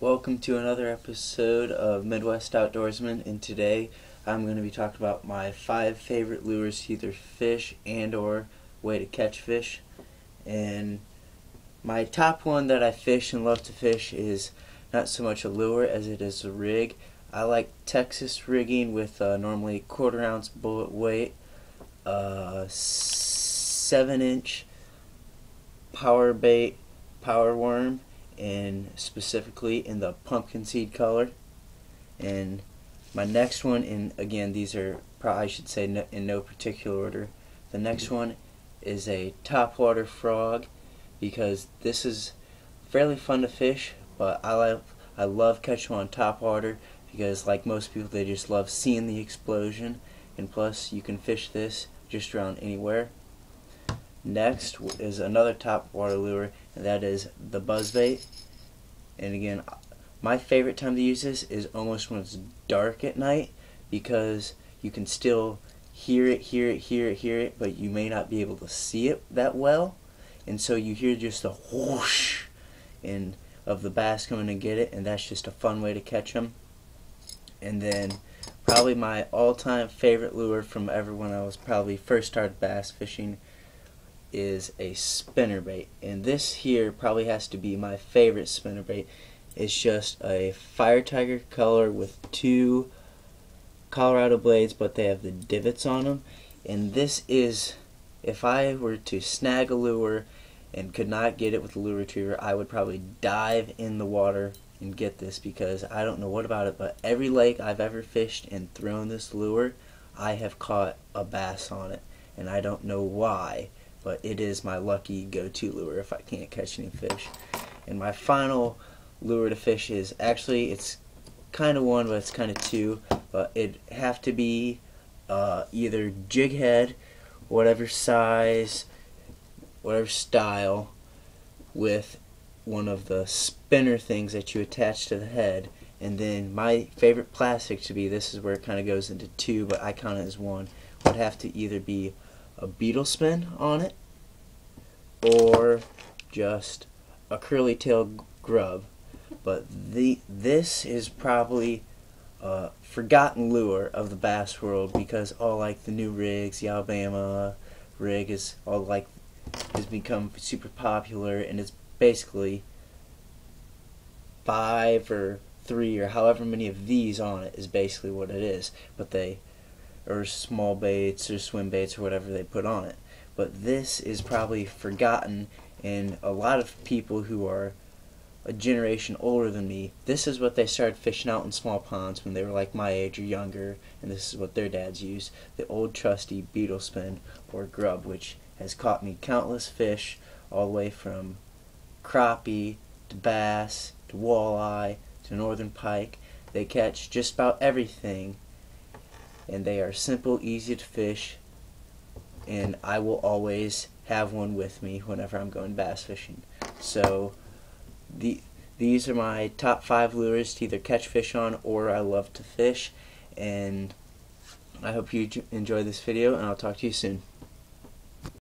Welcome to another episode of Midwest Outdoorsman, and today I'm going to be talking about my 5 favorite lures to either fish and or way to catch fish. And my top one that I fish and love to fish is not so much a lure as it is a rig. I like Texas rigging with normally 1/4 ounce bullet weight, 7-inch power bait power worm, and specifically in the pumpkin seed color. And my next one, and again these are probably, I should say, in no particular order. The next one is a topwater frog, because this is fairly fun to fish, but I love catching on topwater because, like most people, they just love seeing the explosion, and plus you can fish this just around anywhere. Next is another topwater lure, and that is the buzzbait. And again, my favorite time to use this is almost when it's dark at night, because you can still hear it, but you may not be able to see it that well, and so you hear just a whoosh of the bass coming to get it, and that's just a fun way to catch them. And then probably my all-time favorite lure from ever when I was probably first started bass fishing is a spinnerbait, and this here probably has to be my favorite spinnerbait. It's just a fire tiger color with 2 Colorado blades, but they have the divots on them. And this is, if I were to snag a lure and could not get it with a lure retriever, I would probably dive in the water and get this, because I don't know what about it, but every lake I've ever fished and thrown this lure, I have caught a bass on it, and I don't know why, but it is my lucky go-to lure if I can't catch any fish. And my final lure to fish is, actually it's kind of one, but it's kind of 2, but it'd have to be either jig head, whatever size, whatever style, with one of the spinner things that you attach to the head. And then my favorite plastic to be, this is where it kind of goes into 2, but I count it as 1, would have to either be a beetle spin on it or just a curly tail grub. But this is probably a forgotten lure of the bass world, because all like the new rigs, the Alabama rig is all like has become super popular, and it's basically 5 or 3 or however many of these on it is basically what it is. But they or small baits or swim baits or whatever they put on it. But this is probably forgotten, and a lot of people who are a generation older than me, this is what they started fishing out in small ponds when they were like my age or younger, and this is what their dads used, the old trusty beetle spin or grub, which has caught me countless fish, all the way from crappie to bass to walleye to northern pike. They catch just about everything, and they are simple, easy to fish, and I will always have one with me whenever I'm going bass fishing. So these are my top 5 lures to either catch fish on or I love to fish, and I hope you enjoy this video, and I'll talk to you soon.